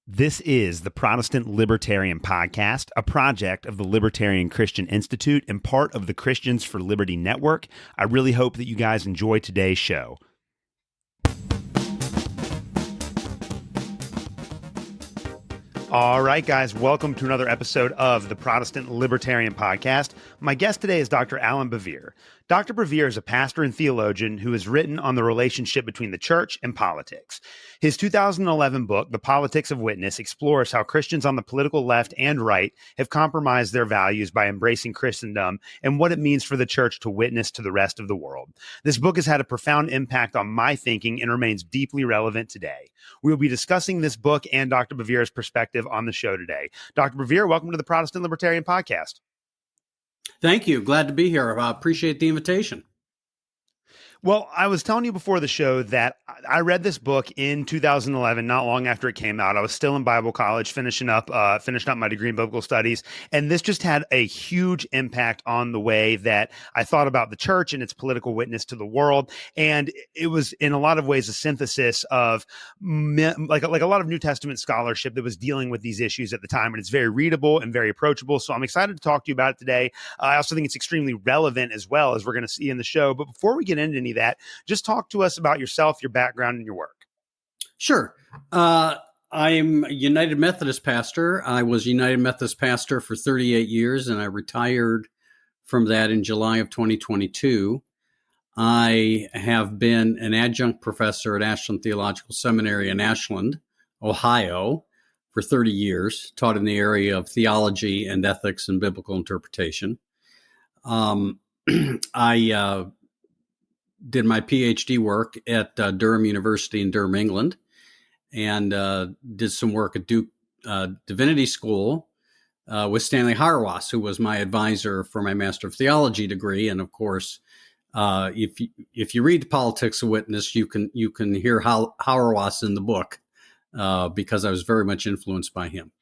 This is the Protestant Libertarian Podcast, a project of the Libertarian Christian Institute and part of the Christians for Liberty Network. I really hope that you guys enjoy today's show. All right, guys, welcome to another episode of the Protestant Libertarian Podcast. My guest today is Dr. Allan Bevere. Dr. Bevere is a pastor and theologian who has written on the relationship between the church and politics. His 2011 book, The Politics of Witness, explores how Christians on the political left and right have compromised their values by embracing Christendom and what it means for the church to witness to the rest of the world. This book has had a profound impact on my thinking and remains deeply relevant today. We will be discussing this book and Dr. Bevere's perspective on the show today. Dr. Bevere, welcome to the Protestant Libertarian Podcast. Thank you. Glad to be here. I appreciate the invitation. Well, I was telling you before the show that I read this book in 2011, not long after it came out. I was still in Bible college, finishing up my degree in biblical studies. And this just had a huge impact on the way that I thought about the church and its political witness to the world. And it was in a lot of ways a synthesis of like a lot of New Testament scholarship that was dealing with these issues at the time. And it's very readable and very approachable. So I'm excited to talk to you about it today. I also think it's extremely relevant as well, as we're going to see in the show. But before we get into any of that, just talk to us about yourself, your background, and your work. Sure. I'm a United Methodist pastor. I was United Methodist pastor for 38 years, and I retired from that in July of 2022. I have been an adjunct professor at Ashland Theological Seminary in Ashland, Ohio, for 30 years, taught in the area of theology and ethics and biblical interpretation. I did my PhD work at Durham University in Durham, England, and did some work at Duke Divinity School with Stanley Hauerwas, who was my advisor for my Master of Theology degree. And of course, if you read The Politics of Witness, you can hear Hauerwas in the book because I was very much influenced by him.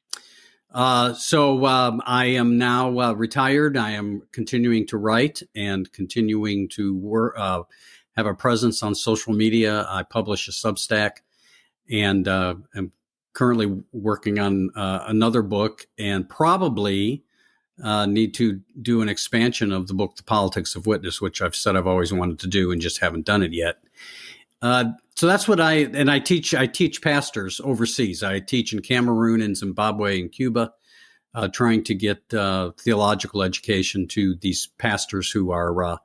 So I am now retired. I am continuing to write and continuing to have a presence on social media. I publish a Substack, and am currently working on another book, and probably need to do an expansion of the book, The Politics of Witness, which I've said I've always wanted to do and just haven't done it yet. So that's what I teach. I teach pastors overseas. I teach in Cameroon and Zimbabwe and Cuba, trying to get theological education to these pastors who are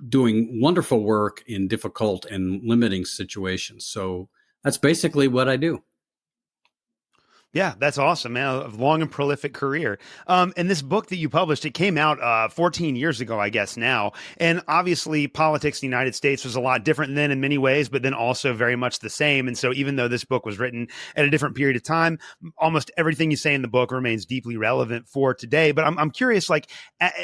doing wonderful work in difficult and limiting situations. So that's basically what I do. Yeah, that's awesome, man. A long and prolific career. And this book that you published, it came out 14 years ago, I guess now. And obviously politics in the United States was a lot different then in many ways, but then also very much the same. And so even though this book was written at a different period of time, almost everything you say in the book remains deeply relevant for today. But I'm curious, like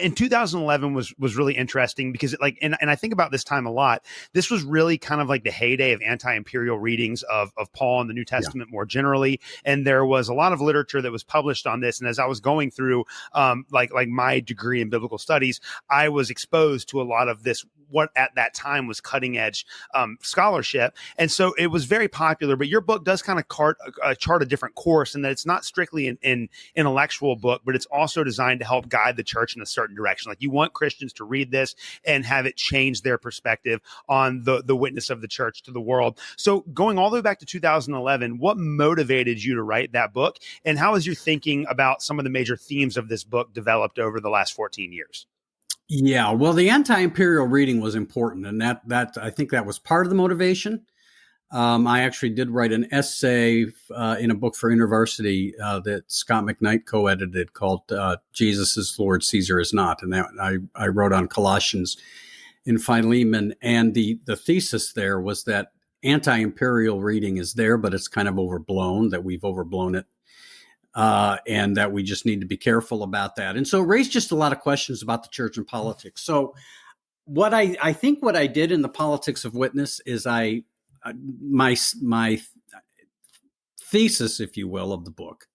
in 2011 was really interesting because and I think about this time a lot. This was really kind of like the heyday of anti-imperial readings of Paul and the New Testament more generally. And there was a lot of literature that was published on this. And as I was going through like my degree in biblical studies, I was exposed to a lot of this, what at that time was cutting edge scholarship. And so it was very popular, but your book does kind of chart a different course in that it's not strictly an intellectual book, but it's also designed to help guide the church in a certain direction. Like you want Christians to read this and have it change their perspective on the witness of the church to the world. So going all the way back to 2011, what motivated you to write that book? And how has your thinking about some of the major themes of this book developed over the last 14 years? Yeah, well, the anti-imperial reading was important, and that I think that was part of the motivation. I actually did write an essay in a book for InterVarsity that Scott McKnight co-edited called "Jesus is Lord, Caesar is Not," and that I wrote on Colossians and Philemon. And the thesis there was that anti-imperial reading is there, but it's kind of overblown, that we've overblown it. And that we just need to be careful about that. And so it raised just a lot of questions about the church and politics. So what I think what I did in The Politics of Witness is my thesis, if you will, of the book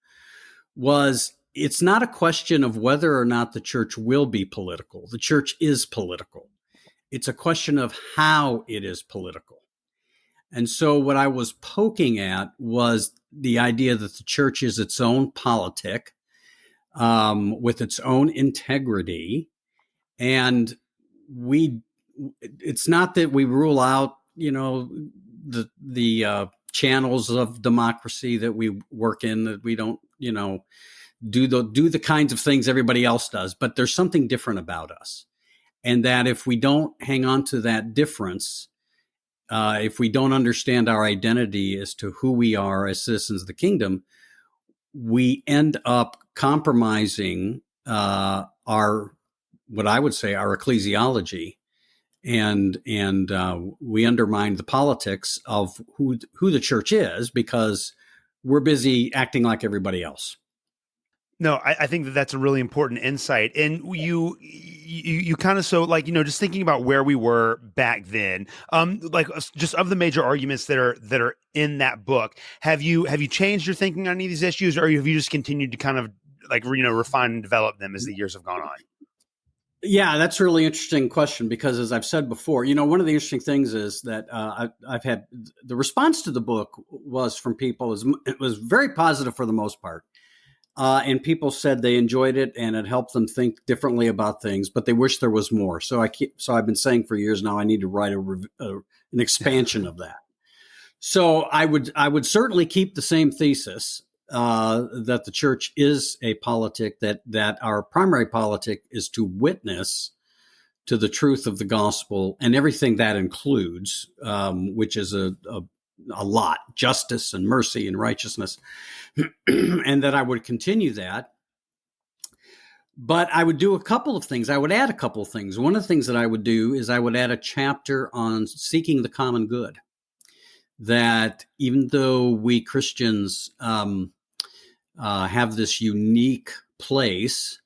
was it's not a question of whether or not the church will be political. The church is political. It's a question of how it is political. And so what I was poking at was the idea that the church is its own politic, with its own integrity. And it's not that we rule out, the channels of democracy that we work in, that we don't, do the kinds of things everybody else does, but there's something different about us. And that if we don't hang on to that difference, if we don't understand our identity as to who we are as citizens of the kingdom, we end up compromising what I would say our ecclesiology, and we undermine the politics of who the church is, because we're busy acting like everybody else. No, I think that that's a really important insight. And you kind of, so like, just thinking about where we were back then, like just of the major arguments that are in that book, have you changed your thinking on any of these issues, or have you just continued to kind of like, refine and develop them as the years have gone on? Yeah, that's a really interesting question, because as I've said before, one of the interesting things is that I've had the response to the book was from people, it was very positive for the most part. And people said they enjoyed it and it helped them think differently about things, but they wish there was more. So I've been saying for years now, I need to write an expansion of that. So I would certainly keep the same thesis, that the church is a politic, that our primary politic is to witness to the truth of the gospel and everything that includes, which is a lot, justice and mercy and righteousness, and that I would continue that. But I would do a couple of things. I would add a couple of things. One of the things that I would do is I would add a chapter on seeking the common good. That even though we Christians have this unique place,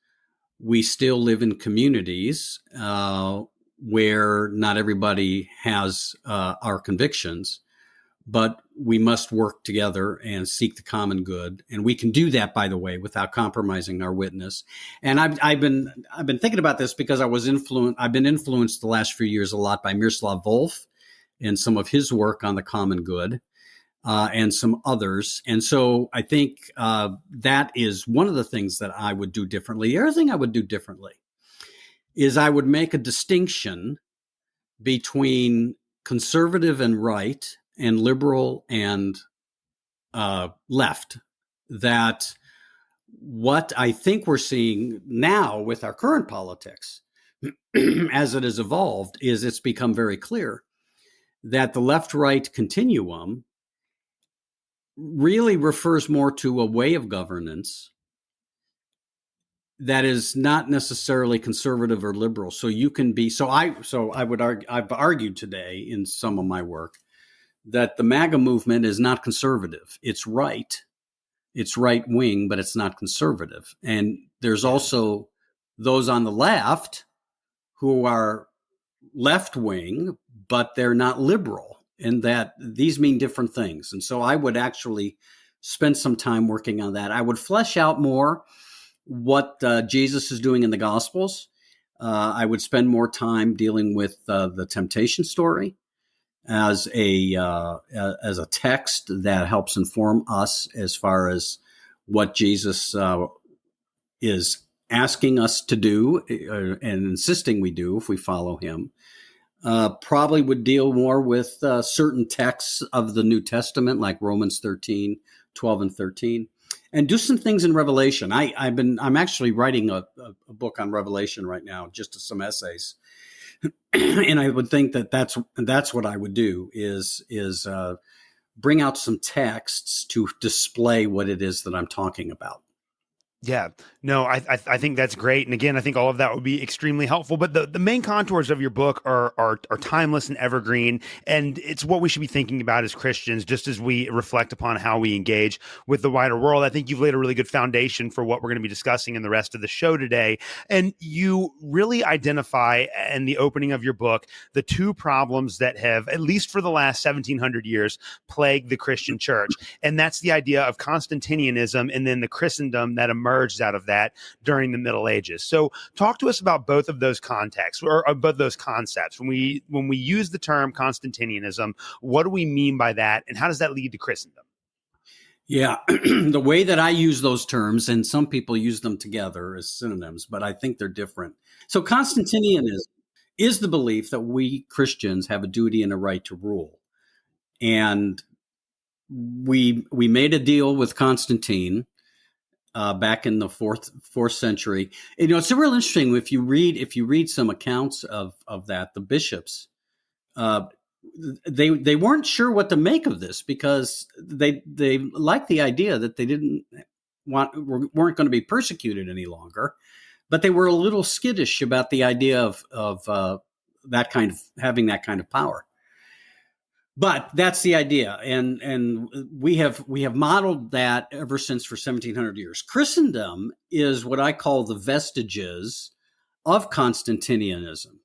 we still live in communities where not everybody has our convictions. But we must work together and seek the common good, and we can do that, by the way, without compromising our witness. And I've been thinking about this because I've been influenced the last few years a lot by Miroslav Volf and some of his work on the common good, and some others. And so I think that is one of the things that I would do differently. The other thing I would do differently is I would make a distinction between conservative and right, and liberal and left. That what I think we're seeing now with our current politics, as it has evolved, is it's become very clear that the left-right continuum really refers more to a way of governance that is not necessarily conservative or liberal. So you can be, I've argued today in some of my work that the MAGA movement is not conservative. It's right. It's right wing, but it's not conservative. And there's also those on the left who are left wing, but they're not liberal, and that these mean different things. And so I would actually spend some time working on that. I would flesh out more what Jesus is doing in the Gospels. I would spend more time dealing with the temptation story as a text that helps inform us as far as what Jesus is asking us to do and insisting we do if we follow him. Probably would deal more with certain texts of the New Testament, like Romans 13, 12 and 13, and do some things in Revelation. I'm actually writing a book on Revelation right now, just some essays. And I would think that that's what I would do is bring out some texts to display what it is that I'm talking about. Yeah, no, I think that's great. And again, I think all of that would be extremely helpful. But the main contours of your book are timeless and evergreen. And it's what we should be thinking about as Christians, just as we reflect upon how we engage with the wider world. I think you've laid a really good foundation for what we're going to be discussing in the rest of the show today. And you really identify in the opening of your book the two problems that have, at least for the last 1700 years, plagued the Christian church. And that's the idea of Constantinianism and then the Christendom that emerged emerged out of that during the Middle Ages. So talk to us about both of those contexts, or both those concepts. When we use the term Constantinianism, what do we mean by that, and how does that lead to Christendom? Yeah, the way that I use those terms, and some people use them together as synonyms, but I think they're different. So Constantinianism is the belief that we Christians have a duty and a right to rule. And we made a deal with Constantine back in the fourth century. And, it's real interesting if you read some accounts of that, the bishops, they weren't sure what to make of this, because they liked the idea that they weren't going to be persecuted any longer, but they were a little skittish about the idea of that kind of having that kind of power. But that's the idea, and we have modeled that ever since for 1700 years. Christendom is what I call the vestiges of Constantinianism.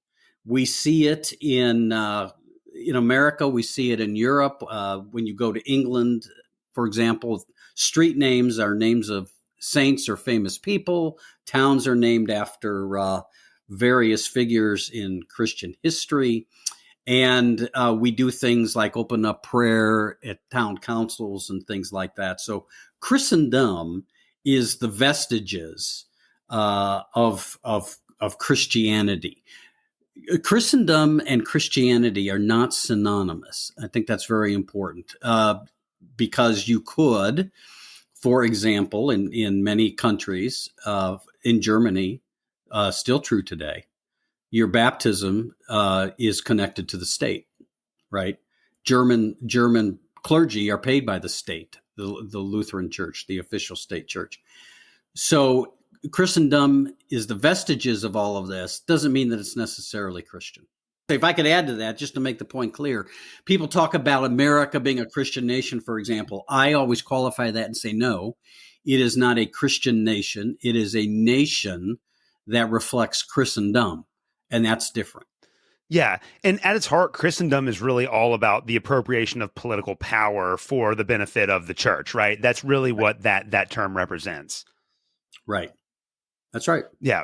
We see it in America. We see it in Europe. When you go to England, for example, street names are names of saints or famous people. Towns are named after various figures in Christian history. And we do things like open up prayer at town councils and things like that. So Christendom is the vestiges of Christianity. Christendom and Christianity are not synonymous. I think that's very important, because you could, for example, in many countries, in Germany, still true today, your baptism is connected to the state, right? German clergy are paid by the state, the Lutheran Church, the official state church. So Christendom is the vestiges of all of this. Doesn't mean that it's necessarily Christian. If I could add to that, just to make the point clear, people talk about America being a Christian nation, for example. I always qualify that and say, no, it is not a Christian nation. It is a nation that reflects Christendom. And that's different. Yeah. And at its heart, Christendom is really all about the appropriation of political power for the benefit of the church, right? That's really what that term represents. Right. That's right. Yeah.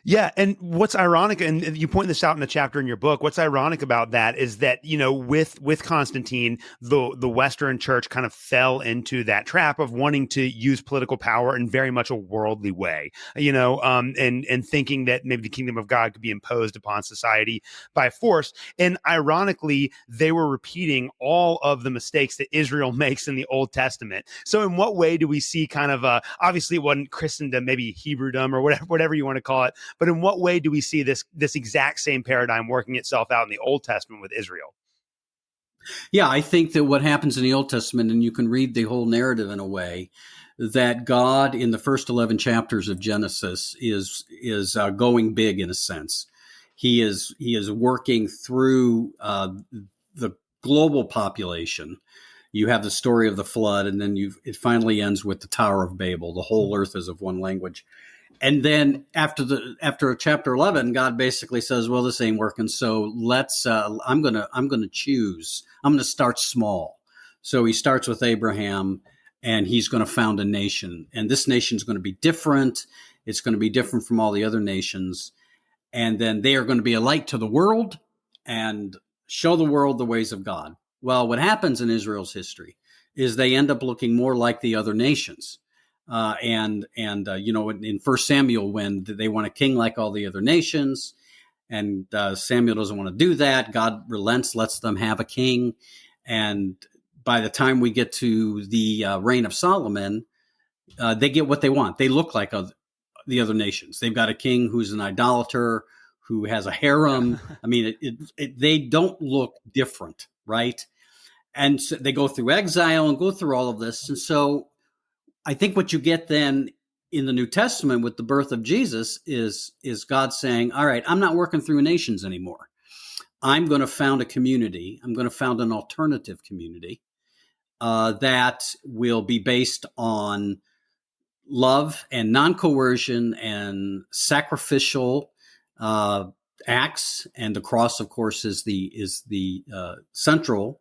Yeah. And what's ironic, and you point this out in a chapter in your book, what's ironic about that is that, with Constantine, the Western church kind of fell into that trap of wanting to use political power in very much a worldly way, and thinking that maybe the kingdom of God could be imposed upon society by force. And ironically, they were repeating all of the mistakes that Israel makes in the Old Testament. So in what way do we see kind of, obviously it wasn't Christendom, maybe Hebrewdom or whatever you want to call it, but in what way do we see this exact same paradigm working itself out in the Old Testament with Israel? Yeah, I think that what happens in the Old Testament, and you can read the whole narrative in a way, that God in the first 11 chapters of Genesis is going big in a sense. He is working through the global population. You have the story of the flood, and then it finally ends with the Tower of Babel. The whole earth is of one language. And then after chapter 11, God basically says, well, this ain't working. So I'm going to start small. So he starts with Abraham, and he's going to found a nation, and this nation is going to be different. It's going to be different from all the other nations. And then they are going to be a light to the world and show the world the ways of God. Well, what happens in Israel's history is they end up looking more like the other nations. In 1 Samuel, when they want a king like all the other nations, and Samuel doesn't want to do that, God relents, lets them have a king. And by the time we get to the reign of Solomon, they get what they want. They look like the other nations. They've got a king who's an idolater, who has a harem. I mean, they don't look different, right? And so they go through exile and go through all of this. And so I think what you get then in the New Testament with the birth of Jesus is God saying, all right, I'm not working through nations anymore. I'm going to found a community. I'm going to found an alternative community that will be based on love and non-coercion and sacrificial acts. And the cross, of course, is the central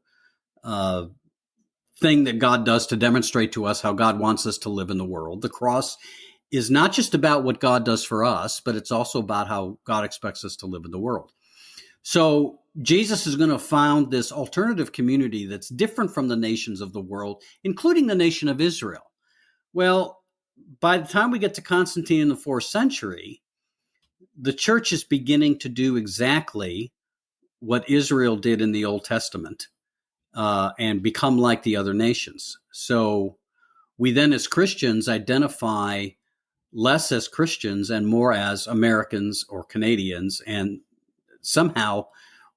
thing that God does to demonstrate to us how God wants us to live in the world. The cross is not just about what God does for us, but it's also about how God expects us to live in the world. So Jesus is going to found this alternative community that's different from the nations of the world, including the nation of Israel. Well, by the time we get to Constantine in the 4th century, the church is beginning to do exactly what Israel did in the Old Testament, and become like the other nations. So we then, as Christians, identify less as Christians and more as Americans or Canadians. And somehow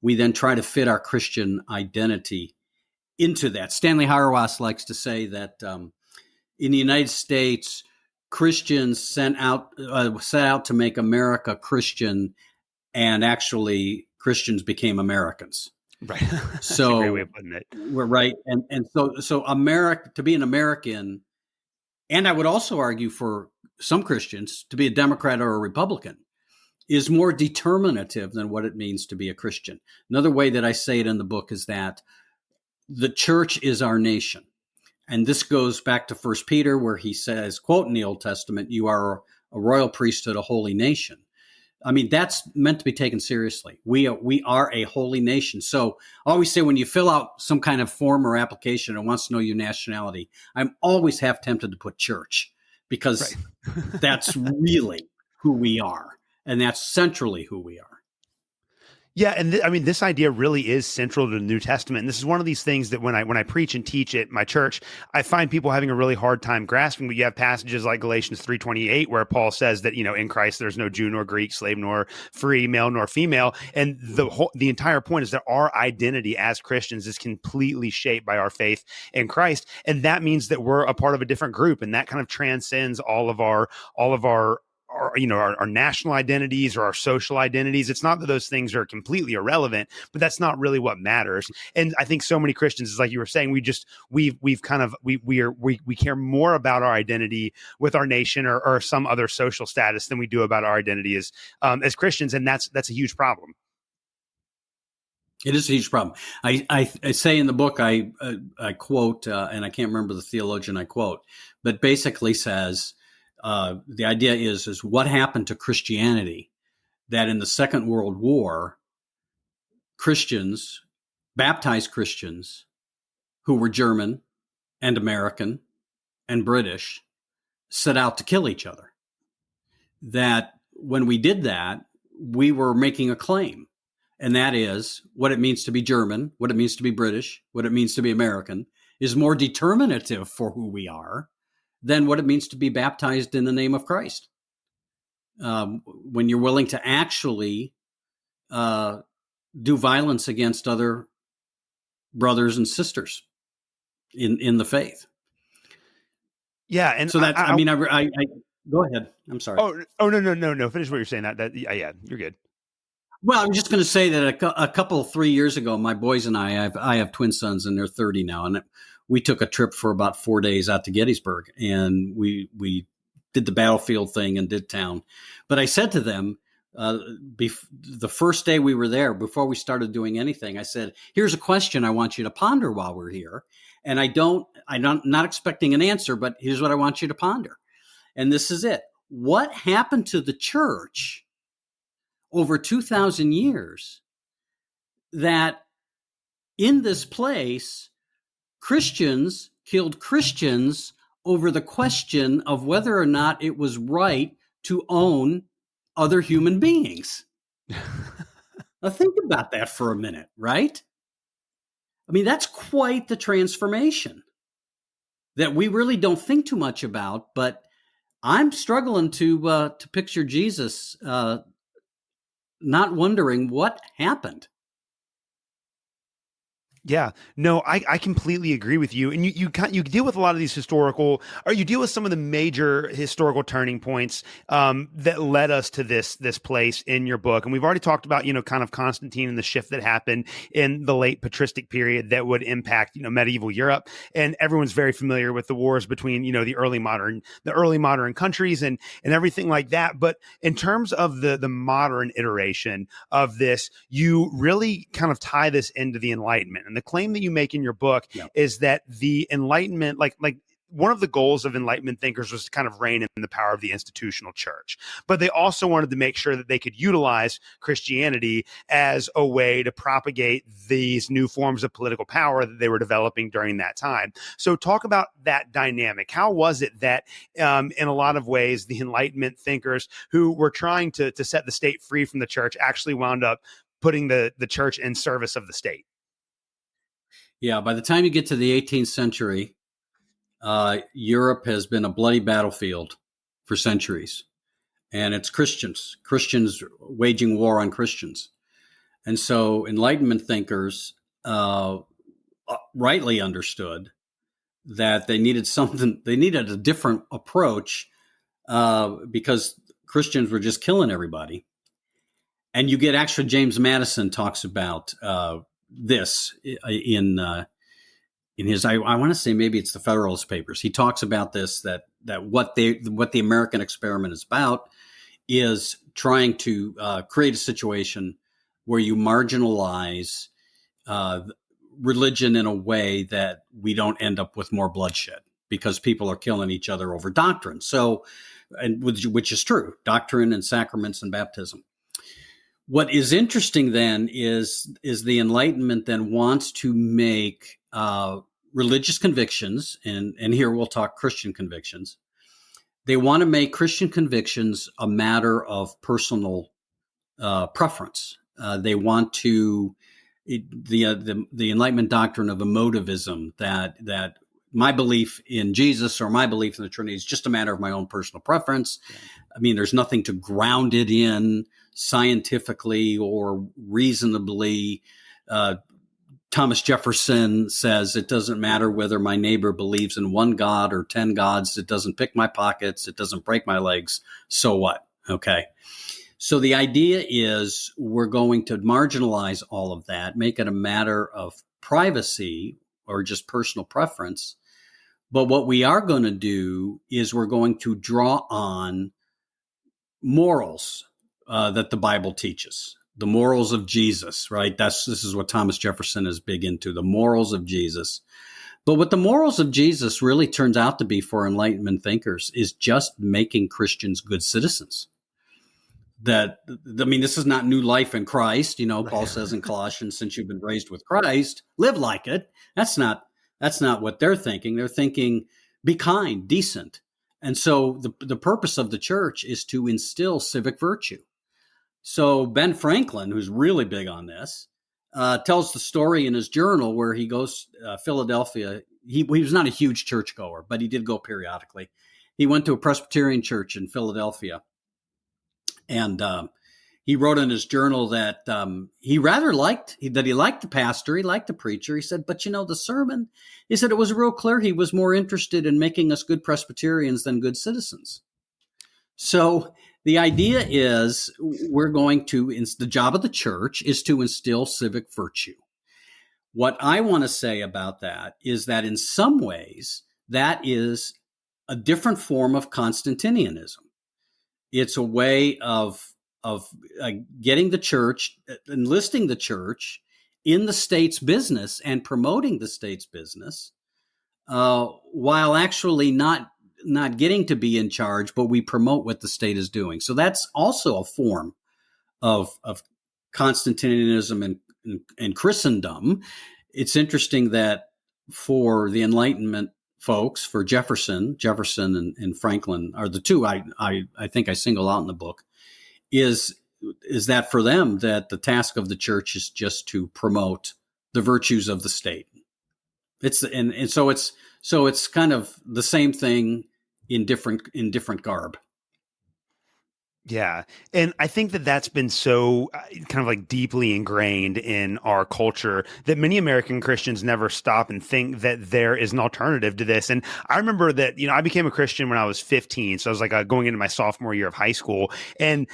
we then try to fit our Christian identity into that. Stanley Hauerwas likes to say that in the United States, Christians set out to make America Christian, and actually Christians became Americans. Right. That's So a great way of putting it. we're right. And so America, to be an American, and I would also argue for some Christians to be a Democrat or a Republican, is more determinative than what it means to be a Christian. Another way that I say it in the book is that the church is our nation. And this goes back to 1 Peter, where he says, quote, in the Old Testament, you are a royal priesthood, a holy nation. I mean, that's meant to be taken seriously. We are a holy nation. So I always say, when you fill out some kind of form or application and wants to know your nationality, I'm always half tempted to put church, because that's really who we are. And that's centrally who we are. Yeah, and I mean, this idea really is central to the New Testament. And this is one of these things that when I preach and teach at my church, I find people having a really hard time grasping. But you have passages like Galatians 3:28, where Paul says that, in Christ there's no Jew nor Greek, slave nor free, male nor female, and the entire point is that our identity as Christians is completely shaped by our faith in Christ, and that means that we're a part of a different group, and that kind of transcends all of our our national identities or our social identities. It's not that those things are completely irrelevant, but that's not really what matters. And I think so many Christians, is like you were saying, we care more about our identity with our nation or some other social status than we do about our identity as Christians, and that's a huge problem. It is a huge problem. I say in the book, I quote, and I can't remember the theologian I quote, but basically says, the idea is what happened to Christianity, that in the Second World War, Christians, baptized Christians who were German and American and British, set out to kill each other. That when we did that, we were making a claim. And that is, what it means to be German, what it means to be British, what it means to be American is more determinative for who we are than what it means to be baptized in the name of Christ. When you're willing to actually do violence against other brothers and sisters in the faith. Yeah, and so that I go ahead. I'm sorry. Oh no. Finish what you're saying. Yeah, you're good. Well, I'm just going to say that a couple 3 years ago, my boys and I have twin sons, and they're 30 now, and we took a trip for about 4 days out to Gettysburg, and we did the battlefield thing and did town. But I said to them, the first day we were there, before we started doing anything, I said, "Here's a question I want you to ponder while we're here, and I'm not expecting an answer, but here's what I want you to ponder, and this is it: what happened to the church over 2,000 years that in this place, Christians killed Christians over the question of whether or not it was right to own other human beings?" Now think about that for a minute, right? I mean, that's quite the transformation that we really don't think too much about, but I'm struggling to picture Jesus not wondering what happened. Yeah, no, I completely agree with you. And you deal with a lot of these you deal with some of the major historical turning points that led us to this place in your book. And we've already talked about, kind of Constantine and the shift that happened in the late patristic period that would impact, medieval Europe. And everyone's very familiar with the wars between, the early modern countries and everything like that. But in terms of the modern iteration of this, you really kind of tie this into the Enlightenment. And the claim that you make in your book is that the Enlightenment, like one of the goals of Enlightenment thinkers was to kind of rein in the power of the institutional church. But they also wanted to make sure that they could utilize Christianity as a way to propagate these new forms of political power that they were developing during that time. So talk about that dynamic. How was it that in a lot of ways, the Enlightenment thinkers who were trying to set the state free from the church actually wound up putting the church in service of the state? Yeah, by the time you get to the 18th century, Europe has been a bloody battlefield for centuries, and it's Christians waging war on Christians. And so Enlightenment thinkers rightly understood that they needed a different approach because Christians were just killing everybody. And you get actually James Madison talks about this in his, I want to say maybe it's the Federalist Papers. He talks about this, that what the American experiment is about is trying to create a situation where you marginalize religion in a way that we don't end up with more bloodshed because people are killing each other over doctrine. So, and which is true, doctrine and sacraments and baptism. What is interesting then is the Enlightenment then wants to make religious convictions, and here we'll talk Christian convictions. They want to make Christian convictions a matter of personal preference. They want to the Enlightenment doctrine of emotivism, that my belief in Jesus or my belief in the Trinity is just a matter of my own personal preference. Yeah. I mean, there's nothing to ground it in scientifically or reasonably. Thomas Jefferson says it doesn't matter whether my neighbor believes in one God or 10 gods. It doesn't pick my pockets. It doesn't break my legs. So what? Okay. So the idea is we're going to marginalize all of that, make it a matter of privacy or just personal preference. But what we are going to do is we're going to draw on morals that the Bible teaches, the morals of Jesus, right? This is what Thomas Jefferson is big into, the morals of Jesus. But what the morals of Jesus really turns out to be for Enlightenment thinkers is just making Christians good citizens. This is not new life in Christ. Paul says in Colossians, since you've been raised with Christ, live like it. That's not what they're thinking. They're thinking, be kind, decent. And so the purpose of the church is to instill civic virtue. So Ben Franklin, who's really big on this, tells the story in his journal where he goes Philadelphia. He was not a huge churchgoer, but he did go periodically. He went to a Presbyterian church in Philadelphia. And he wrote in his journal that he liked the pastor, he liked the preacher. He said, but the sermon, he said it was real clear he was more interested in making us good Presbyterians than good citizens. So the idea is the job of the church is to instill civic virtue. What I want to say about that is that in some ways, that is a different form of Constantinianism. It's a way of getting the church, enlisting the church in the state's business and promoting the state's business, while actually not getting to be in charge, but we promote what the state is doing. So that's also a form of Constantinianism and Christendom. It's interesting that for the Enlightenment folks, for Jefferson and Franklin are the two I think I single out in the book, is that for them that the task of the church is just to promote the virtues of the state. So it's kind of the same thing in different garb. Yeah. And I think that that's been so kind of like deeply ingrained in our culture that many American Christians never stop and think that there is an alternative to this. And I remember that, I became a Christian when I was 15. So I was like going into my sophomore year of high school, and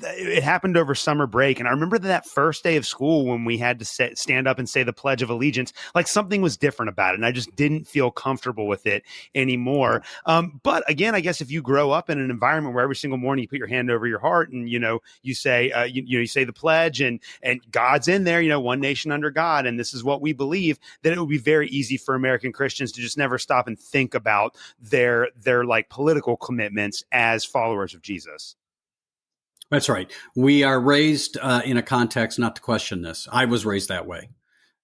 it happened over summer break. And I remember that first day of school when we had to stand up and say the Pledge of Allegiance, like something was different about it. And I just didn't feel comfortable with it anymore. But again, I guess if you grow up in an environment where every single morning you put your hand hand over your heart, and you say you say the pledge, and God's in there, one nation under God, and this is what we believe, then it would be very easy for American Christians to just never stop and think about their like political commitments as followers of Jesus. That's right. We are raised in a context not to question this. I was raised that way,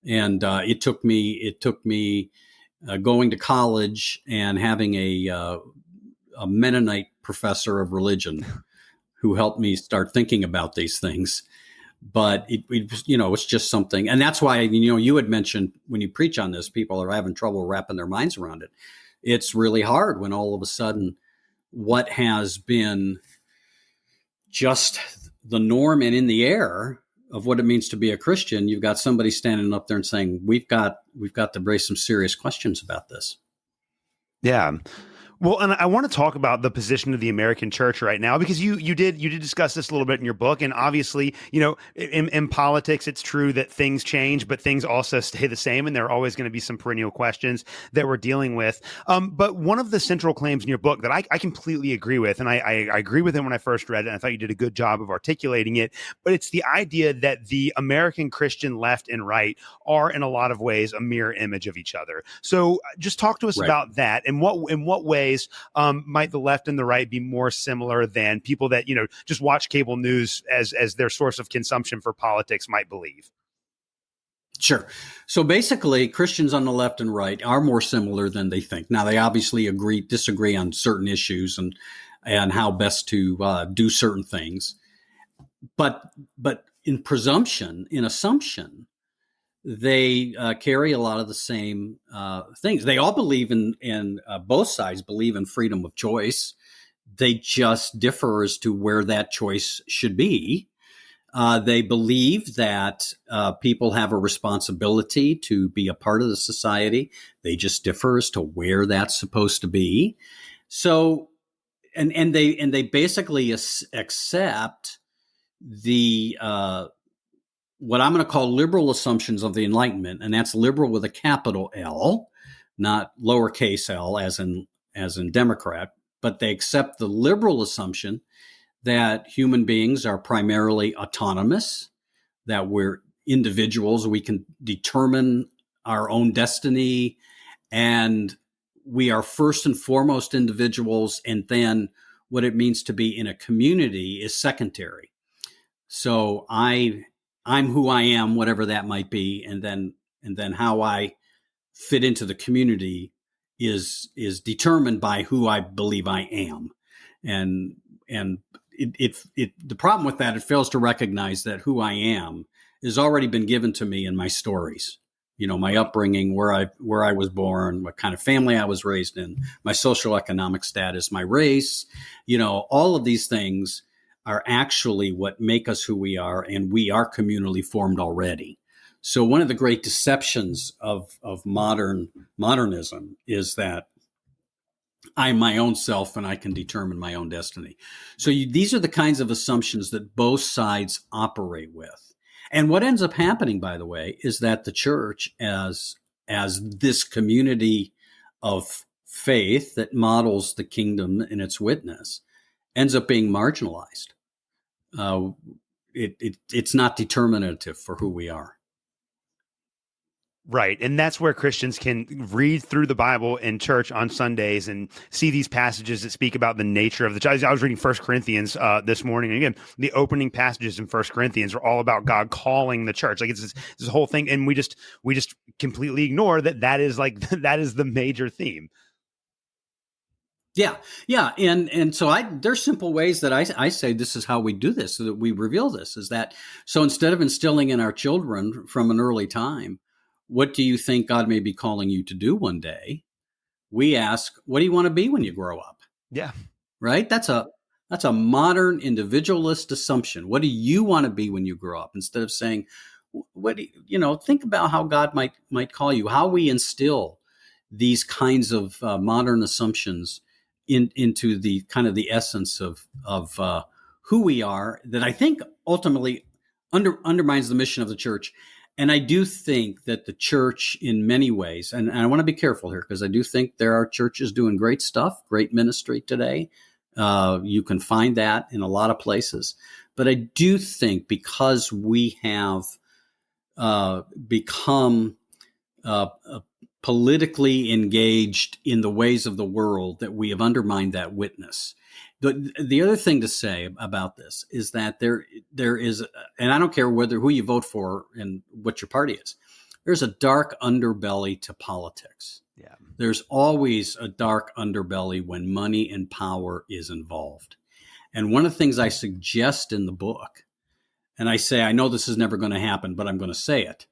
and it took me going to college and having a Mennonite professor of religion who helped me start thinking about these things. But it's just something, and that's why you had mentioned when you preach on this, people are having trouble wrapping their minds around it. It's really hard when all of a sudden what has been just the norm and in the air of what it means to be a Christian, you've got somebody standing up there and saying, we've got to raise some serious questions about this. Yeah. Well, and I want to talk about the position of the American church right now, because you did discuss this a little bit in your book, and obviously, in politics, it's true that things change, but things also stay the same, and there are always going to be some perennial questions that we're dealing with. But one of the central claims in your book that I completely agree with, and I agree with it when I first read it, and I thought you did a good job of articulating it, but it's the idea that the American Christian left and right are in a lot of ways a mirror image of each other. So just talk to us about that, and in what ways might the left and the right be more similar than people that just watch cable news as their source of consumption for politics might believe? Sure. So basically, Christians on the left and right are more similar than they think. Now, they obviously disagree on certain issues and how best to do certain things, but in assumption, they carry a lot of the same things. They all believe in both sides believe in freedom of choice. They just differ as to where that choice should be. They believe that people have a responsibility to be a part of the society. They just differ as to where that's supposed to be. So, and they basically accept the what I'm going to call liberal assumptions of the Enlightenment, and that's liberal with a capital L, not lowercase l as in Democrat, but they accept the liberal assumption that human beings are primarily autonomous, that we're individuals, we can determine our own destiny, and we are first and foremost individuals, and then what it means to be in a community is secondary. So I'm who I am, whatever that might be, and then how I fit into the community is determined by who I believe I am, and the problem with that, it fails to recognize that who I am has already been given to me in my stories. My upbringing, where I was born, what kind of family I was raised in, my social economic status, my race, all of these things are actually what make us who we are, and we are communally formed already. So one of the great deceptions of modernism is that I'm my own self and I can determine my own destiny. So these are the kinds of assumptions that both sides operate with. And what ends up happening, by the way, is that the church, as this community of faith that models the kingdom in its witness, ends up being marginalized. It's not determinative for who we are. Right. And that's where Christians can read through the Bible in church on Sundays and see these passages that speak about the nature of the church. I was reading 1 Corinthians this morning. And again, the opening passages in 1 Corinthians are all about God calling the church. Like it's this whole thing. And we just completely ignore that is the major theme. Yeah. Yeah. And so there's simple ways that I say this is how we do this, so that we reveal this, is that, so instead of instilling in our children from an early time, what do you think God may be calling you to do one day? We ask, what do you want to be when you grow up? Yeah. Right? That's a modern individualist assumption. What do you want to be when you grow up? Instead of saying, what do think about how God might call you, how we instill these kinds of modern assumptions into the kind of the essence of who we are, that I think ultimately undermines the mission of the church. And I do think that the church in many ways, and I want to be careful here, because I do think there are churches doing great stuff, great ministry today. You can find that in a lot of places. But I do think because we have become politically engaged in the ways of the world, that we have undermined that witness. The other thing to say about this is that there is, and I don't care who you vote for and what your party is, there's a dark underbelly to politics. Yeah. There's always a dark underbelly when money and power is involved. And one of the things I suggest in the book, and I say, I know this is never going to happen, but I'm going to say it,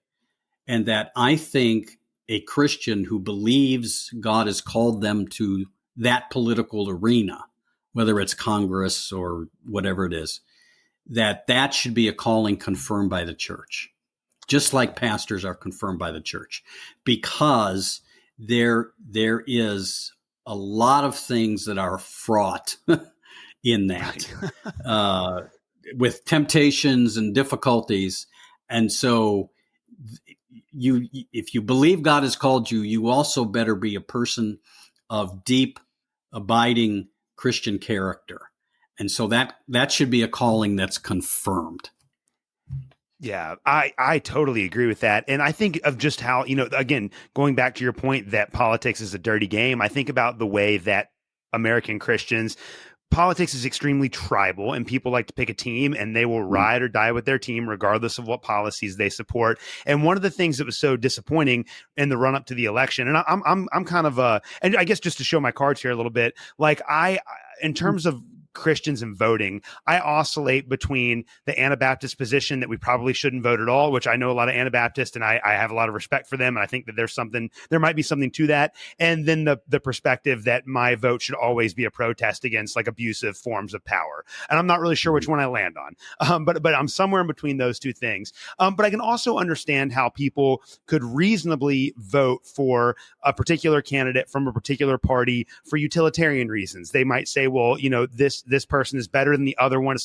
and that I think a Christian who believes God has called them to that political arena, whether it's Congress or whatever it is, that should be a calling confirmed by the church, just like pastors are confirmed by the church, because there is a lot of things that are fraught in that, with temptations and difficulties. And so if you believe God has called you, you also better be a person of deep, abiding Christian character. And so that should be a calling that's confirmed. Yeah, I totally agree with that. And I think of just how, again, going back to your point that politics is a dirty game, I think about the way that American Christians, politics is extremely tribal, and people like to pick a team and they will ride or die with their team regardless of what policies they support. And one of the things that was so disappointing in the run up to the election, and I'm kind of and I guess just to show my cards here a little bit, like in terms of Christians and voting, I oscillate between the Anabaptist position that we probably shouldn't vote at all, which I know a lot of Anabaptists, and I have a lot of respect for them, and I think that there might be something to that. And then the perspective that my vote should always be a protest against like abusive forms of power. And I'm not really sure which one I land on, but I'm somewhere in between those two things. But I can also understand how people could reasonably vote for a particular candidate from a particular party for utilitarian reasons. They might say, well, this person is better than the other one.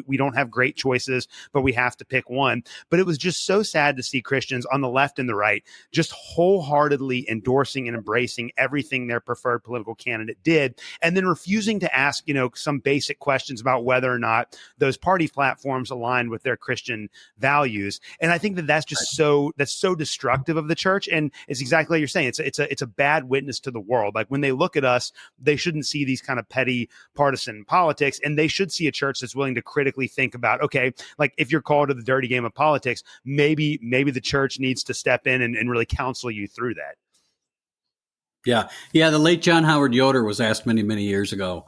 We don't have great choices, but we have to pick one. But it was just so sad to see Christians on the left and the right just wholeheartedly endorsing and embracing everything their preferred political candidate did, and then refusing to ask, some basic questions about whether or not those party platforms aligned with their Christian values. And I think that's just so destructive of the church. And it's exactly like you're saying. It's a bad witness to the world. Like when they look at us, they shouldn't see these kind of petty partisan politics, and they should see a church that's willing to critically think about, okay, like if you're called to the dirty game of politics, maybe the church needs to step in and really counsel you through that. Yeah. The late John Howard Yoder was asked many, many years ago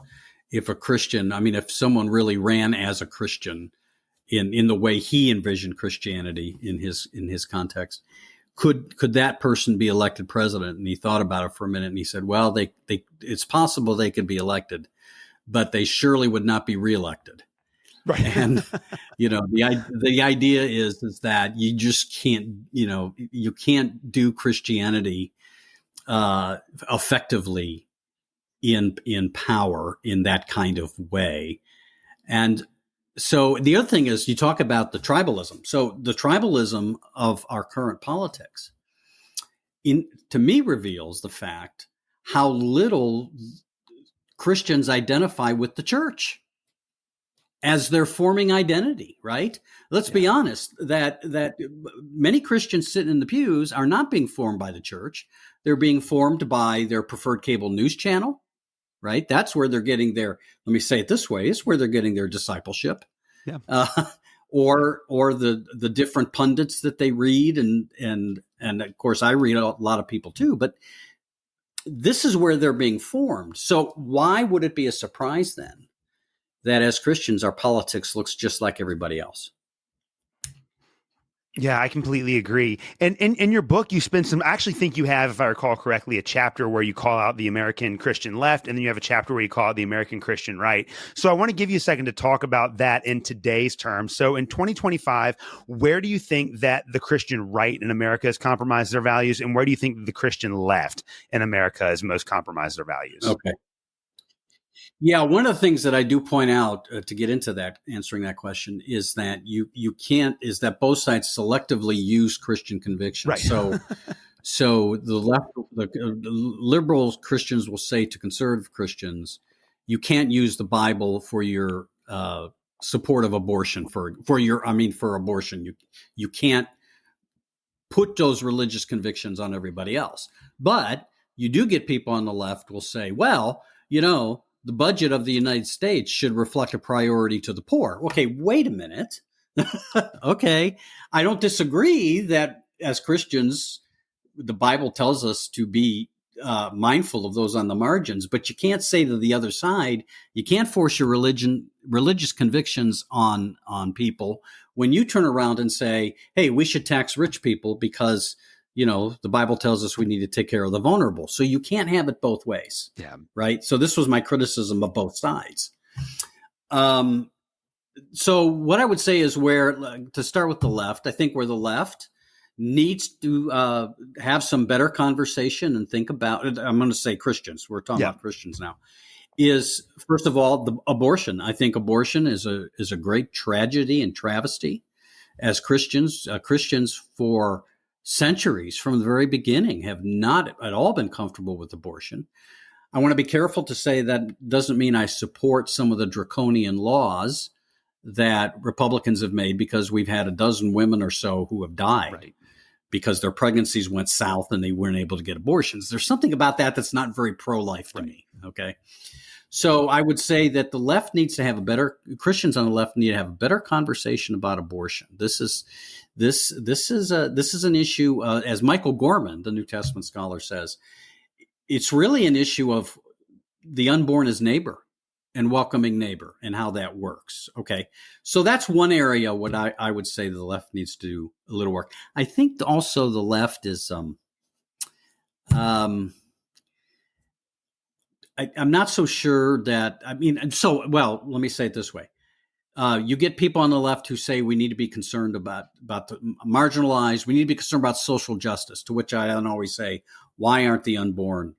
if if someone really ran as a Christian in the way he envisioned Christianity in his context, could that person be elected president? And he thought about it for a minute, and he said, well, it's possible they could be elected, but they surely would not be reelected. Right. And, the idea is that you just can't, you can't do Christianity effectively in power in that kind of way. And so the other thing is, you talk about the tribalism. So the tribalism of our current politics, to me, reveals the fact how little Christians identify with the church as their forming identity, right? Let's be honest, that many Christians sitting in the pews are not being formed by the church. They're being formed by their preferred cable news channel, right? That's where they're getting their, let me say it this way, it's where they're getting their discipleship. Yeah. Or the different pundits that they read. And of course I read a lot of people too, but this is where they're being formed. So why would it be a surprise then that as Christians, our politics looks just like everybody else? Yeah, I completely agree. And in your book, you spend I actually think you have, if I recall correctly, a chapter where you call out the American Christian left, and then you have a chapter where you call out the American Christian right. So I want to give you a second to talk about that in today's terms. So in 2025, where do you think that the Christian right in America has compromised their values, and where do you think the Christian left in America has most compromised their values? Okay. Yeah, one of the things that I do point out to get into that, answering that question, is that is that both sides selectively use Christian conviction. Right. So the left, the liberal Christians will say to conservative Christians, you can't use the Bible for your support of abortion for abortion. You can't put those religious convictions on everybody else. But you do get people on the left will say, well, the budget of the United States should reflect a priority to the poor. Okay, wait a minute. Okay, I don't disagree that as Christians, the Bible tells us to be mindful of those on the margins, but you can't say to the other side, you can't force your religious convictions on people when you turn around and say, hey, we should tax rich people because, the Bible tells us we need to take care of the vulnerable. So you can't have it both ways. Yeah. Right. So this was my criticism of both sides. So what I would say is to start with the left, I think where the left needs to have some better conversation and think about it. I'm going to say Christians. We're talking about Christians now. Is first of all the abortion. I think abortion is a great tragedy and travesty. As Christians, Christians for centuries from the very beginning have not at all been comfortable with abortion. I want to be careful to say that doesn't mean I support some of the draconian laws that Republicans have made, because we've had a dozen women or so who have died because their pregnancies went south and they weren't able to get abortions. There's something about that that's not very pro-life to me. Okay. So I would say that the left needs to have Christians on the left need to have a better conversation about abortion. This is an issue, as Michael Gorman, the New Testament scholar, says, it's really an issue of the unborn as neighbor and welcoming neighbor and how that works. Okay. So that's one area what I would say the left needs to do a little work. I think also the left is, I'm not so sure that, let me say it this way. You get people on the left who say we need to be concerned about the marginalized. We need to be concerned about social justice, to which I always say, why aren't the unborn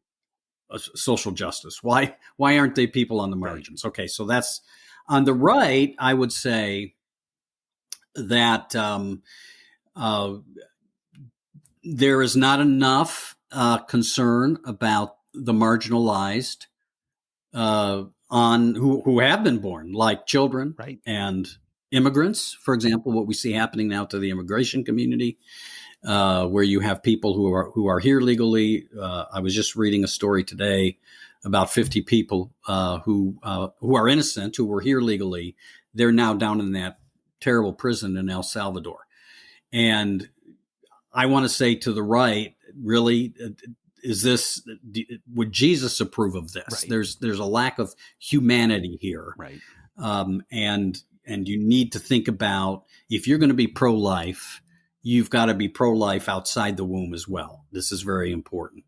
social justice? Why aren't they people on the margins? Okay, so that's on the right. I would say that there is not enough concern about the marginalized who have been born, like children and immigrants, for example. What we see happening now to the immigration community, where you have people who are here legally. I was just reading a story today about 50 people who are innocent, who were here legally. They're now down in that terrible prison in El Salvador. And I want to say to the right, really, would Jesus approve of this? There's a lack of humanity here. And you need to think about, if you're going to be pro-life, you've got to be pro-life outside the womb as well. This is very important.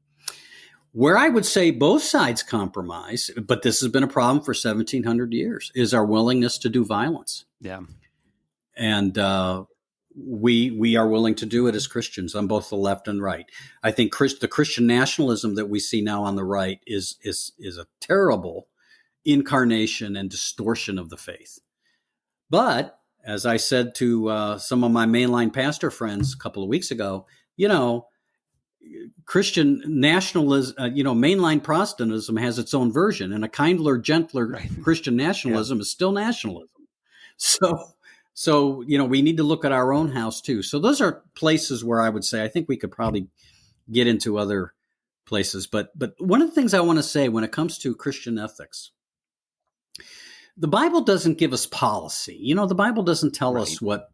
Where I would say both sides compromise, but this has been a problem for 1,700 years, is our willingness to do violence. Yeah. And we are willing to do it as Christians on both the left and right. I think the Christian nationalism that we see now on the right is a terrible incarnation and distortion of the faith. But as I said to some of my mainline pastor friends a couple of weeks ago, Christian nationalism, mainline Protestantism has its own version, and a kindler, gentler Christian nationalism is still nationalism. So, we need to look at our own house too. So those are places where I would say, I think we could probably get into other places. But one of the things I want to say when it comes to Christian ethics, the Bible doesn't give us policy. The Bible doesn't tell us what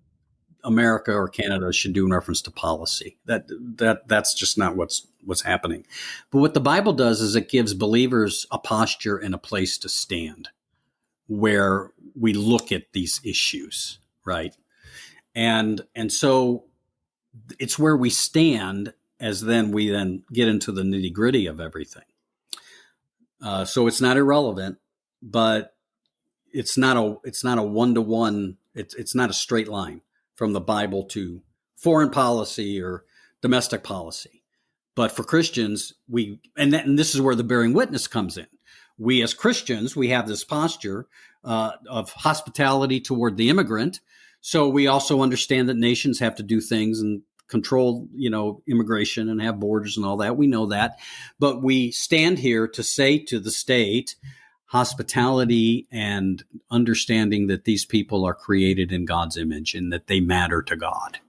America or Canada should do in reference to policy. That's just not what's happening. But what the Bible does is it gives believers a posture and a place to stand where we look at these issues. Right. And so it's where we stand as we get into the nitty gritty of everything. So it's not irrelevant, but it's not a one-to-one. It's not a straight line from the Bible to foreign policy or domestic policy. But for Christians, and this is where the bearing witness comes in. We as Christians, we have this posture of hospitality toward the immigrant. So we also understand that nations have to do things and control, immigration and have borders and all that. We know that. But we stand here to say to the state, hospitality and understanding that these people are created in God's image and that they matter to God.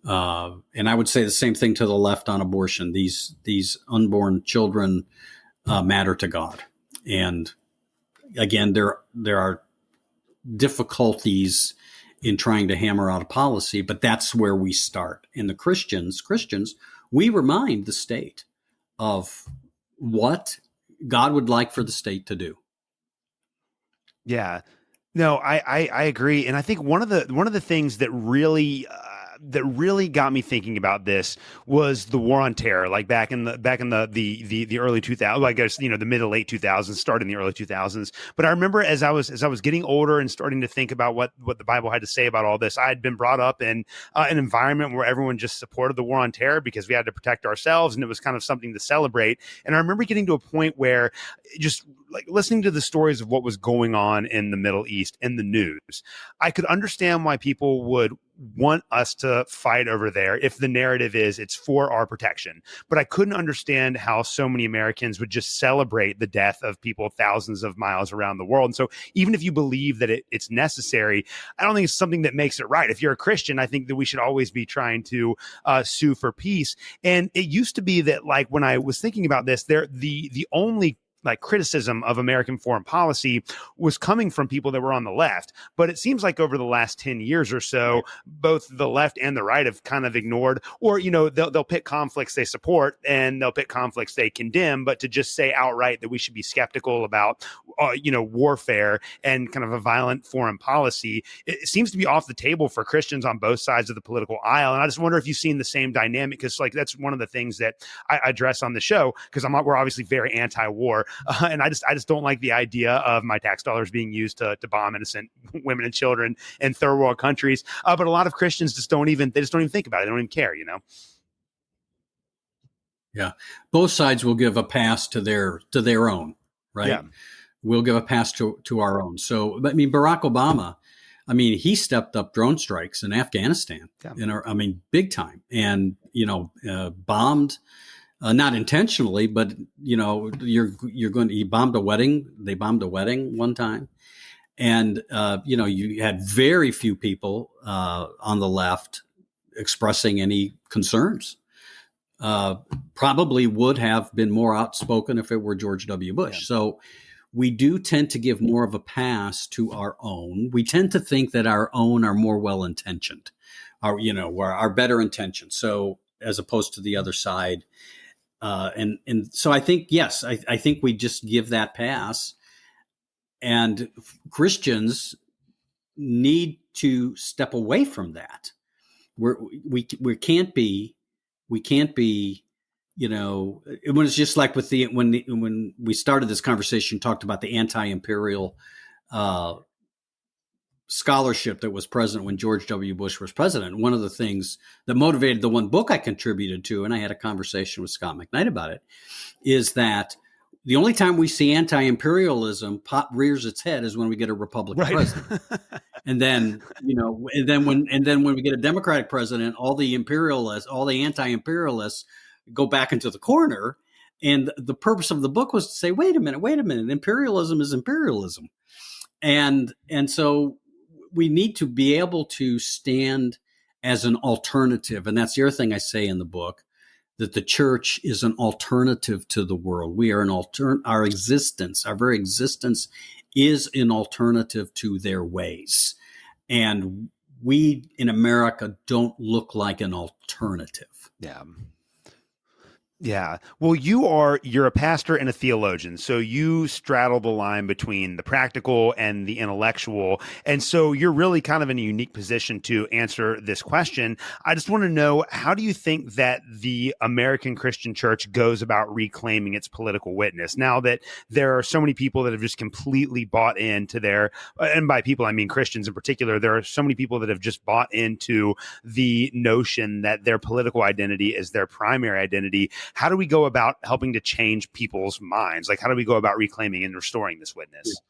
And I would say the same thing to the left on abortion. These unborn children matter to God. And again, there are difficulties in trying to hammer out a policy, but that's where we start. And the Christians, we remind the state of what God would like for the state to do. Yeah, no, I agree, and I think one of the things that really got me thinking about this was the war on terror, like back in the early 2000s. Well, I guess the mid to late 2000s, started in the early 2000s. But I remember as I was getting older and starting to think about what the Bible had to say about all this, I had been brought up in an environment where everyone just supported the war on terror because we had to protect ourselves, and it was kind of something to celebrate. And I remember getting to a point where just like listening to the stories of what was going on in the Middle East in the news, I could understand why people would want us to fight over there if the narrative is it's for our protection. But I couldn't understand how so many Americans would just celebrate the death of people thousands of miles around the world. And so even if you believe that it's necessary, I don't think it's something that makes it right. If you're a Christian, I think that we should always be trying to sue for peace. And it used to be that, like, when I was thinking about this, the only like criticism of American foreign policy was coming from people that were on the left. But it seems like over the last 10 years or so, both the left and the right have kind of ignored, or, they'll pick conflicts they support and they'll pick conflicts they condemn. But to just say outright that we should be skeptical about, warfare and kind of a violent foreign policy, it seems to be off the table for Christians on both sides of the political aisle. And I just wonder if you've seen the same dynamic, because like that's one of the things that I address on the show, because we're obviously very anti-war. And I just don't like the idea of my tax dollars being used to bomb innocent women and children in third world countries. But a lot of Christians just don't even think about it. They don't even care, Yeah, both sides will give a pass to their own, right? Yeah. We'll give a pass to our own. So, I mean, Barack Obama, he stepped up drone strikes in Afghanistan, big time, and bombed. Not intentionally, but he bombed a wedding. They bombed a wedding one time, and you had very few people on the left expressing any concerns. Probably would have been more outspoken if it were George W. Bush. Yeah. So we do tend to give more of a pass to our own. We tend to think that our own are more well-intentioned, are better intentioned. So as opposed to the other side. And so I think, yes, I think we just give that pass, and Christians need to step away from that. We can't be, it was just like with when we started this conversation, talked about the anti-imperial, scholarship that was present when George W. Bush was president. One of the things that motivated the one book I contributed to, and I had a conversation with Scott McKnight about it, is that the only time we see anti-imperialism rears its head is when we get a Republican president. And then, when we get a Democratic president, all the anti-imperialists go back into the corner. And the purpose of the book was to say, wait a minute, imperialism is imperialism. And so we need to be able to stand as an alternative. And that's the other thing I say in the book, that the church is an alternative to the world. We are our very existence is an alternative to their ways. And we in America don't look like an alternative. Yeah. Yeah. Well, you're a pastor and a theologian, so you straddle the line between the practical and the intellectual. And so you're really kind of in a unique position to answer this question. I just want to know, how do you think that the American Christian church goes about reclaiming its political witness now that there are so many people that have just completely bought into and by people, I mean Christians in particular, there are so many people that have just bought into the notion that their political identity is their primary identity. How do we go about helping to change people's minds? Like, how do we go about reclaiming and restoring this witness?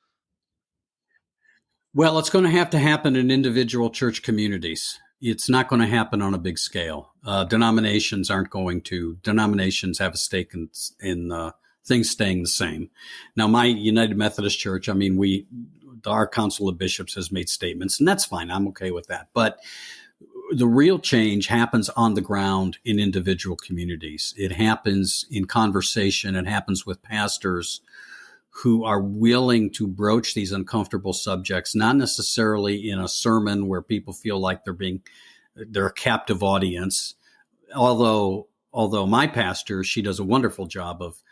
Well, it's going to have to happen in individual church communities. It's not going to happen on a big scale. Denominations aren't going to. Denominations have a stake in things staying the same. Now, my United Methodist Church, I mean, our Council of Bishops has made statements, and that's fine. I'm okay with that. But the real change happens on the ground in individual communities. It happens in conversation. It happens with pastors who are willing to broach these uncomfortable subjects, not necessarily in a sermon where people feel like they're a captive audience. Although my pastor, she does a wonderful job of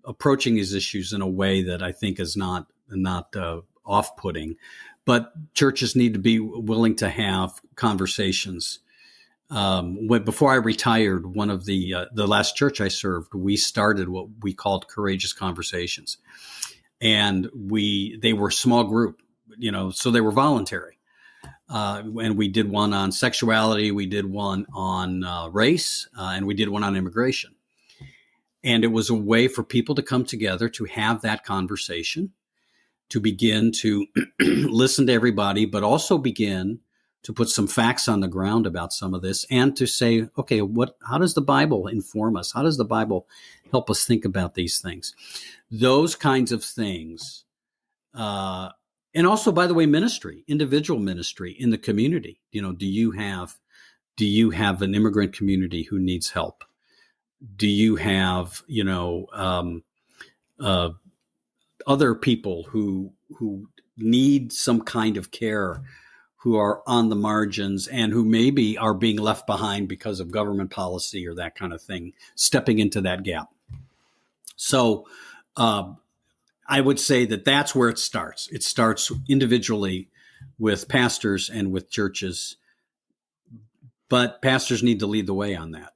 approaching these issues in a way that I think is not off-putting. But churches need to be willing to have conversations. Before I retired, one of the last church I served, we started what we called Courageous Conversations, and they were a small group, so they were voluntary. And we did one on sexuality, we did one on race, and we did one on immigration. And it was a way for people to come together to have that conversation, to begin to listen to everybody, but also begin to put some facts on the ground about some of this, and to say, okay, how does the Bible inform us? How does the Bible help us think about these things? Those kinds of things. And also, by the way, ministry, individual ministry in the community. Do you have an immigrant community who needs help? Do you have, other people who need some kind of care, who are on the margins and who maybe are being left behind because of government policy or that kind of thing, stepping into that gap? So I would say that that's where it starts. It starts individually with pastors and with churches, but pastors need to lead the way on that.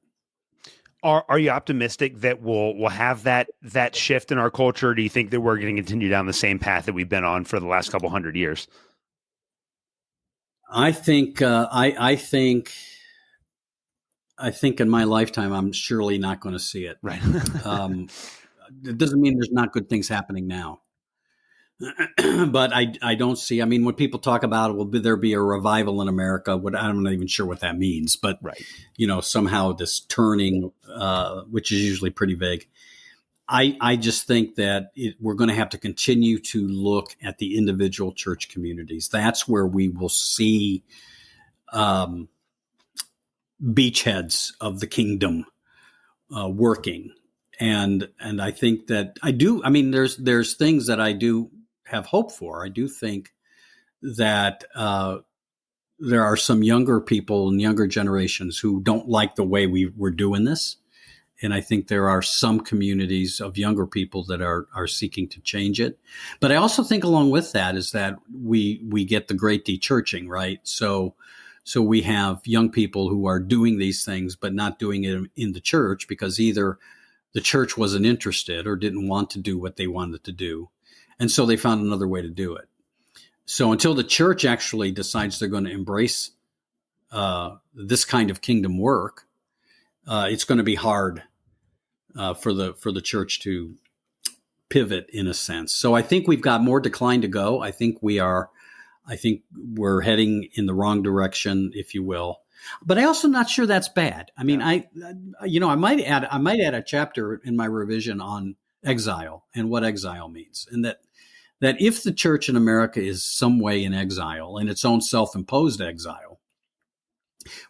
Are you optimistic that we'll have that shift in our culture? Or do you think that we're going to continue down the same path that we've been on for the last couple hundred years? I think in my lifetime, I'm surely not going to see it. Right. It doesn't mean there's not good things happening now. But I don't see, when people talk about, will there be a revival in America? I'm not even sure what that means, but right. Somehow this turning, which is usually pretty vague. I just think that we're going to have to continue to look at the individual church communities. That's where we will see beachheads of the kingdom working. And I think that there's things that I do have hope for. I do think that there are some younger people and younger generations who don't like the way we're doing this. And I think there are some communities of younger people that are seeking to change it. But I also think along with that is that we get the great de-churching, right? So we have young people who are doing these things, but not doing it in the church because either the church wasn't interested or didn't want to do what they wanted to do. And so they found another way to do it. So until the church actually decides they're going to embrace this kind of kingdom work, it's going to be hard for the church to pivot in a sense. So I think we've got more decline to go. I think we're heading in the wrong direction, if you will. But I also not sure that's bad. I might add a chapter in my revision on exile and what exile means, and that if the church in America is some way in exile, in its own self-imposed exile,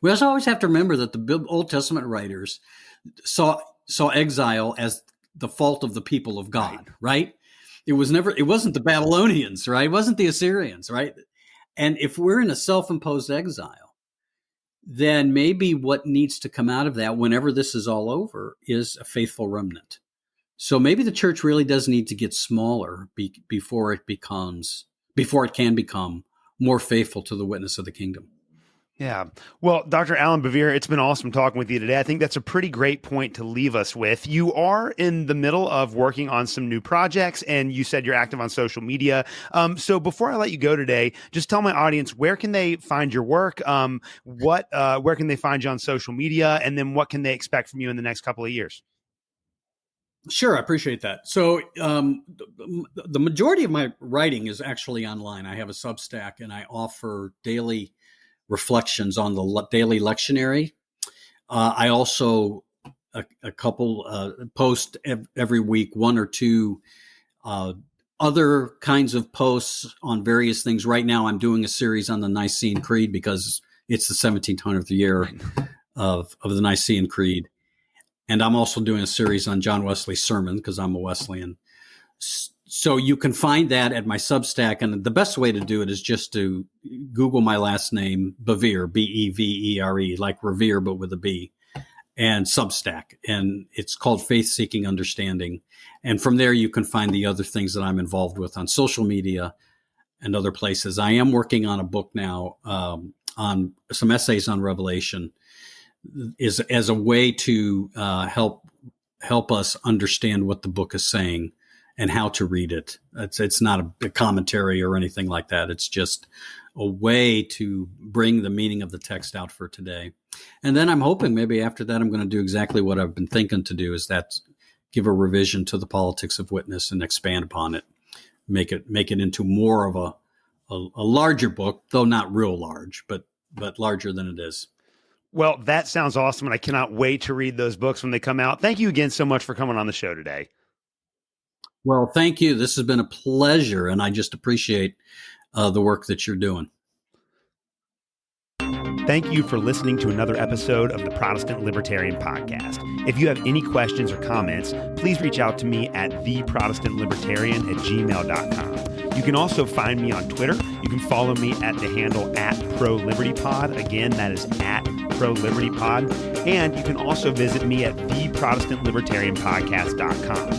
we also always have to remember that the Old Testament writers saw exile as the fault of the people of God, right? It wasn't the Babylonians, right? It wasn't the Assyrians, right? And if we're in a self-imposed exile, then maybe what needs to come out of that whenever this is all over is a faithful remnant. So maybe the church really does need to get smaller before it can become more faithful to the witness of the kingdom. Yeah. Well, Dr. Allan Bevere, it's been awesome talking with you today. I think that's a pretty great point to leave us with. You are in the middle of working on some new projects, and you said you're active on social media. So before I let you go today, just tell my audience, where can they find your work? Where can they find you on social media? And then what can they expect from you in the next couple of years? Sure, I appreciate that. So the majority of my writing is actually online. I have a Substack, and I offer daily reflections on the daily lectionary. I also a couple posts every week, one or two other kinds of posts on various things. Right now, I'm doing a series on the Nicene Creed because it's the 1700th year of the Nicene Creed. And I'm also doing a series on John Wesley's sermon because I'm a Wesleyan. So you can find that at my Substack. And the best way to do it is just to Google my last name, Bevere, Bevere, like Revere, but with a B, and Substack. And it's called Faith Seeking Understanding. And from there, you can find the other things that I'm involved with on social media and other places. I am working on a book now on some essays on Revelation as a way to help us understand what the book is saying and how to read it. It's not a commentary or anything like that. It's just a way to bring the meaning of the text out for today. And then I'm hoping maybe after that, I'm going to do exactly what I've been thinking to do, is that give a revision to the Politics of Witness and expand upon it, make it into more of a larger book, though not real large, but larger than it is. Well, that sounds awesome, and I cannot wait to read those books when they come out. Thank you again so much for coming on the show today. Well, thank you. This has been a pleasure, and I just appreciate the work that you're doing. Thank you for listening to another episode of the Protestant Libertarian Podcast. If you have any questions or comments, please reach out to me at theprotestantlibertarian@gmail.com. You can also find me on Twitter. You can follow me at the handle @ProLibertyPod. Again, that is @ProLibertyPod. And you can also visit me at theprotestantlibertarianpodcast.com.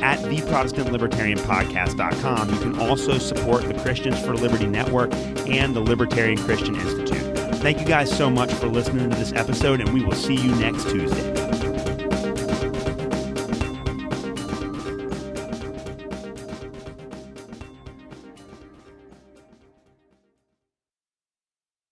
At theprotestantlibertarianpodcast.com, you can also support the Christians for Liberty Network and the Libertarian Christian Institute. Thank you guys so much for listening to this episode, and we will see you next Tuesday.